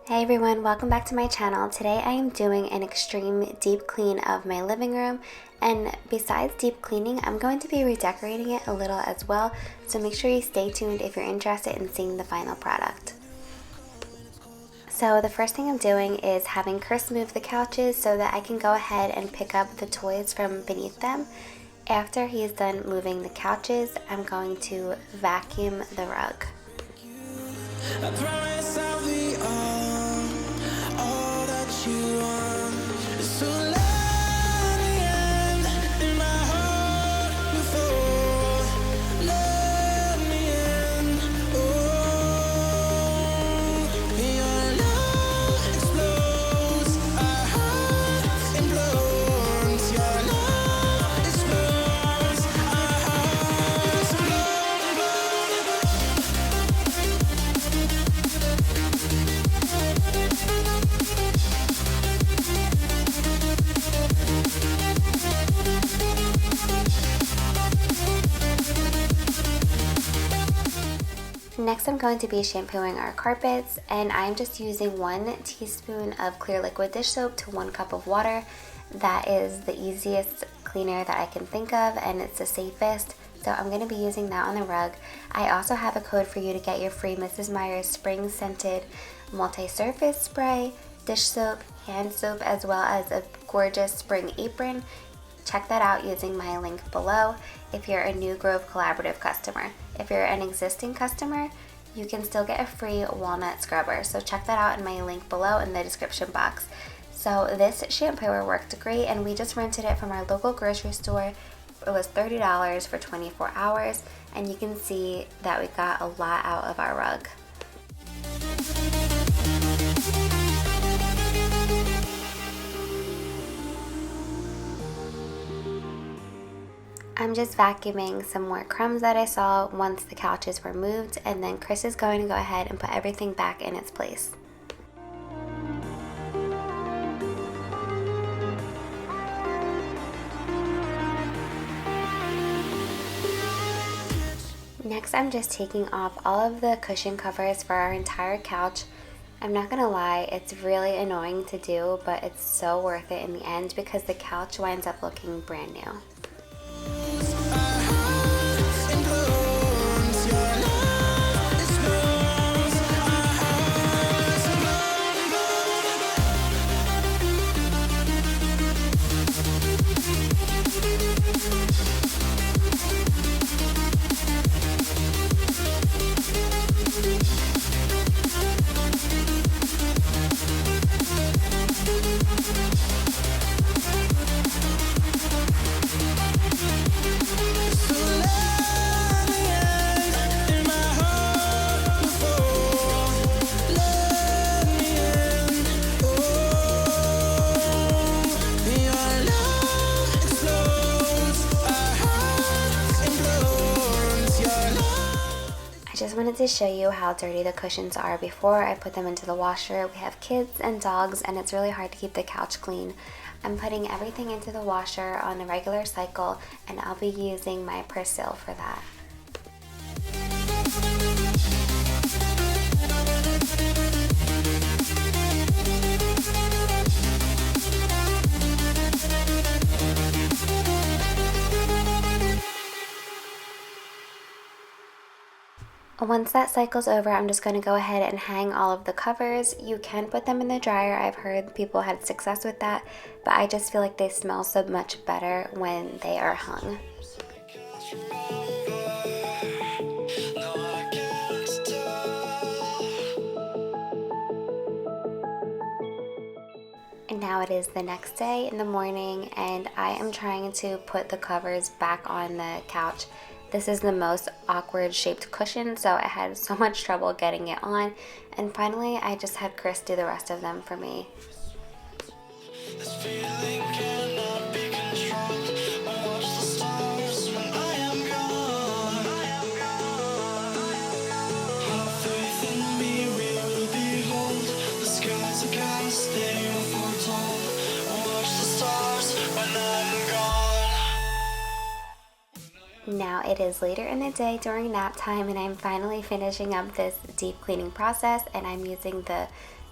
Hey everyone, welcome back to my channel. Today I am doing an extreme deep clean of my living room, and besides deep cleaning, I'm going to be redecorating it a little as well, so make sure you stay tuned if you're interested in seeing the final product. So the first thing I'm doing is having Chris move the couches so that I can go ahead and pick up the toys from beneath them. After he's done moving the couches, I'm going to vacuum the rug. I promise I'll be all that you want. So let me end in my heart before. Let me end. Oh, your love explodes. Our heart implodes. Your love explodes. Our hearts Next, I'm going to be shampooing our carpets, and I'm just using 1 teaspoon of clear liquid dish soap to 1 cup of water. That is the easiest cleaner that I can think of, and it's the safest, so I'm going to be using that on the rug. I also have a code for you to get your free Mrs. Meyer's spring scented multi-surface spray, dish soap, hand soap, as well as a gorgeous spring apron. Check that out using my link below if you're a new Grove Collaborative customer. If you're an existing customer, you can still get a free walnut scrubber, so check that out in my link below in the description box. So this shampooer worked great, and we just rented it from our local grocery store. It was $30 for 24 hours, and you can see that we got a lot out of our rug. I'm just vacuuming some more crumbs that I saw once the couches were moved, and then Chris is going to go ahead and put everything back in its place. Next, I'm just taking off all of the cushion covers for our entire couch. I'm not gonna lie, it's really annoying to do, but it's so worth it in the end because the couch winds up looking brand new. I just wanted to show you how dirty the cushions are before I put them into the washer. We have kids and dogs, and it's really hard to keep the couch clean. I'm putting everything into the washer on a regular cycle, and I'll be using my Persil for that. Once that cycle's over, I'm just going to go ahead and hang all of the covers. You can put them in the dryer. I've heard people had success with that, but I just feel like they smell so much better when they are hung. And now it is the next day in the morning, and I am trying to put the covers back on the couch. This is the most awkward shaped cushion, so I had so much trouble getting it on, and finally I just had Chris do the rest of them for me. This feeling cannot be controlled. Watch the stars when I am gone. Have faith in me, we will behold the skies again, they are foretold. Watch the stars when I'm gone. Now it is later in the day during nap time, and I'm finally finishing up this deep cleaning process, and I'm using the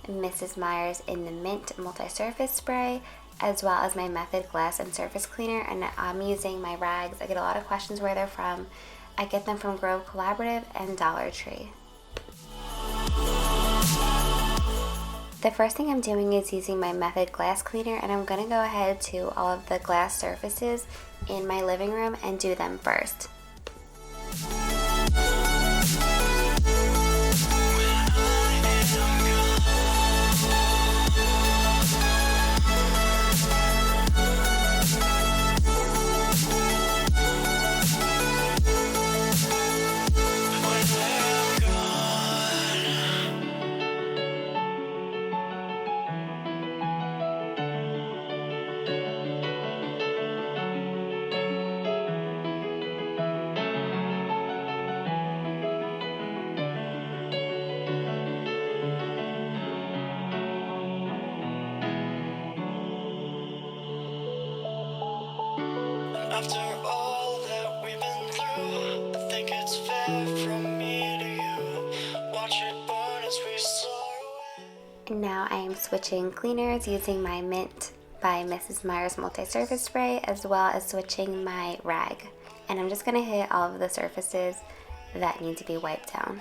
Mrs. Meyer's in the Mint Multi-Surface Spray, as well as my Method Glass and Surface Cleaner, and I'm using my rags. I get a lot of questions where they're from. I get them from Grove Collaborative and Dollar Tree. The first thing I'm doing is using my Method Glass Cleaner, and I'm going to go ahead to all of the glass surfaces in my living room and do them first. After all that we've been through, I think it's fair from me to you. Watch it burn as we soar away. Now I am switching cleaners using my Mint by Mrs. Meyer's Multi-Surface Spray, as well as switching my rag. And I'm just going to hit all of the surfaces that need to be wiped down.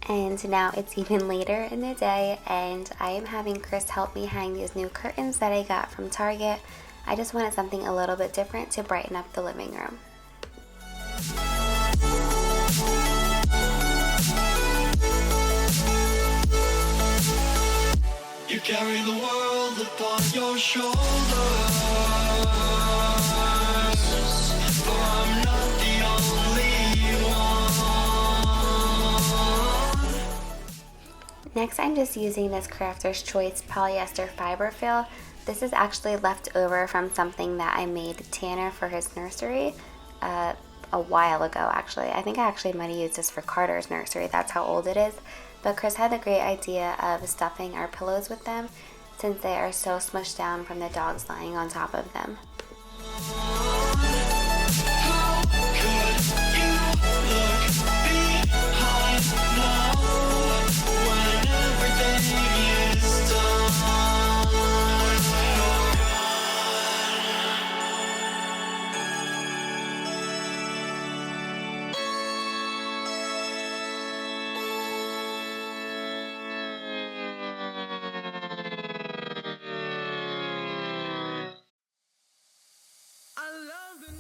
And now it's even later in the day, and I am having Chris help me hang these new curtains that I got from Target. I just wanted something a little bit different to brighten up the living room. You carry the world upon your shoulders, for I'm not the only one. Next, I'm just using this Crafter's Choice polyester fiber fill. This is actually left over from something that I made Tanner for his nursery a while ago, actually. I think I actually might have used this for Carter's nursery. That's how old it is. But Chris had the great idea of stuffing our pillows with them, since they are so smushed down from the dogs lying on top of them.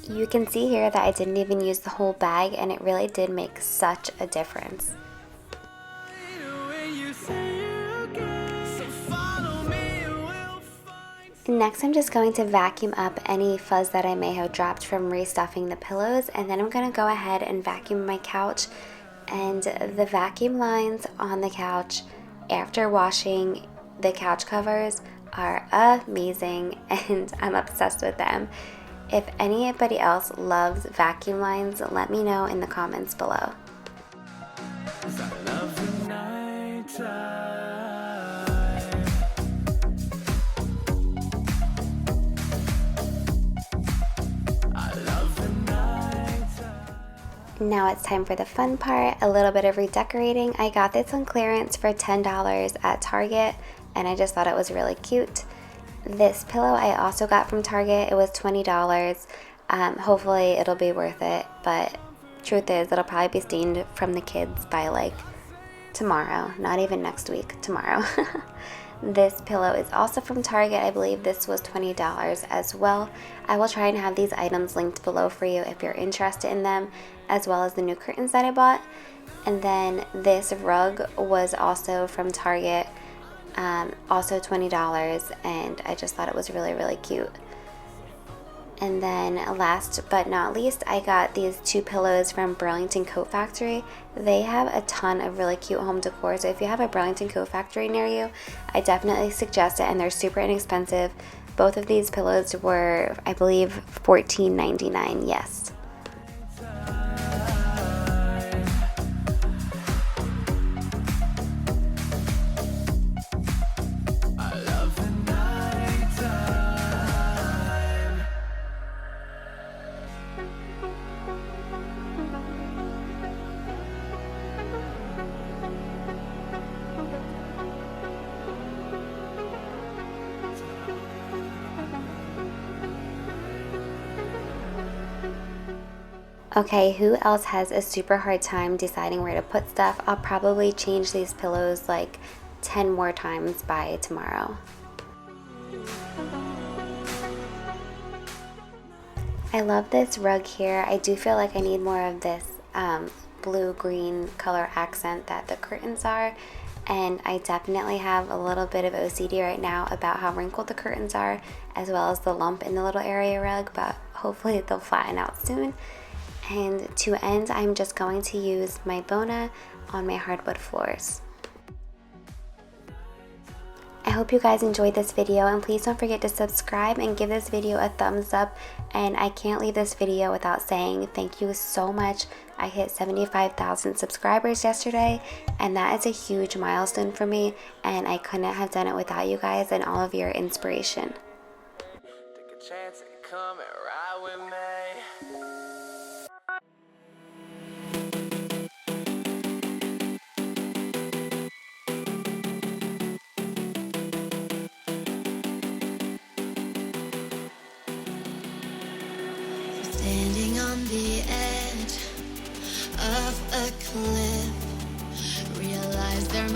You can see here that I didn't even use the whole bag, and it really did make such a difference. Next, I'm just going to vacuum up any fuzz that I may have dropped from restuffing the pillows, and then I'm going to go ahead and vacuum my couch. And the vacuum lines on the couch after washing the couch covers are amazing, and I'm obsessed with them. If anybody else loves vacuum lines, let me know in the comments below. Now it's time for the fun part, a little bit of redecorating. I got this on clearance for $10 at Target, and I just thought it was really cute. This pillow I also got from Target. It was $20. Hopefully it'll be worth it, but truth is it'll probably be stained from the kids by like tomorrow, not even next week, tomorrow. This pillow is also from Target. I believe this was $20 as well. I will try and have these items linked below for you if you're interested in them, as well as the new curtains that I bought. And then this rug was also from Target, also $20, and I just thought it was really, really cute. And then last but not least, I got these 2 pillows from Burlington Coat Factory. They have a ton of really cute home decor, so if you have a Burlington Coat Factory near you, I definitely suggest it, and they're super inexpensive. Both of these pillows were, I believe, $14.99, yes. Okay, who else has a super hard time deciding where to put stuff? I'll probably change these pillows like 10 more times by tomorrow. I love this rug here. I do feel like I need more of this blue-green color accent that the curtains are. And I definitely have a little bit of OCD right now about how wrinkled the curtains are, as well as the lump in the little area rug, but hopefully they'll flatten out soon. And to end, I'm just going to use my Bona on my hardwood floors. I hope you guys enjoyed this video, and please don't forget to subscribe and give this video a thumbs up. And I can't leave this video without saying thank you so much. I hit 75,000 subscribers yesterday, and that is a huge milestone for me, and I couldn't have done it without you guys and all of your inspiration. Take a chance and come and ride with me. Standing on the edge of a cliff, realize there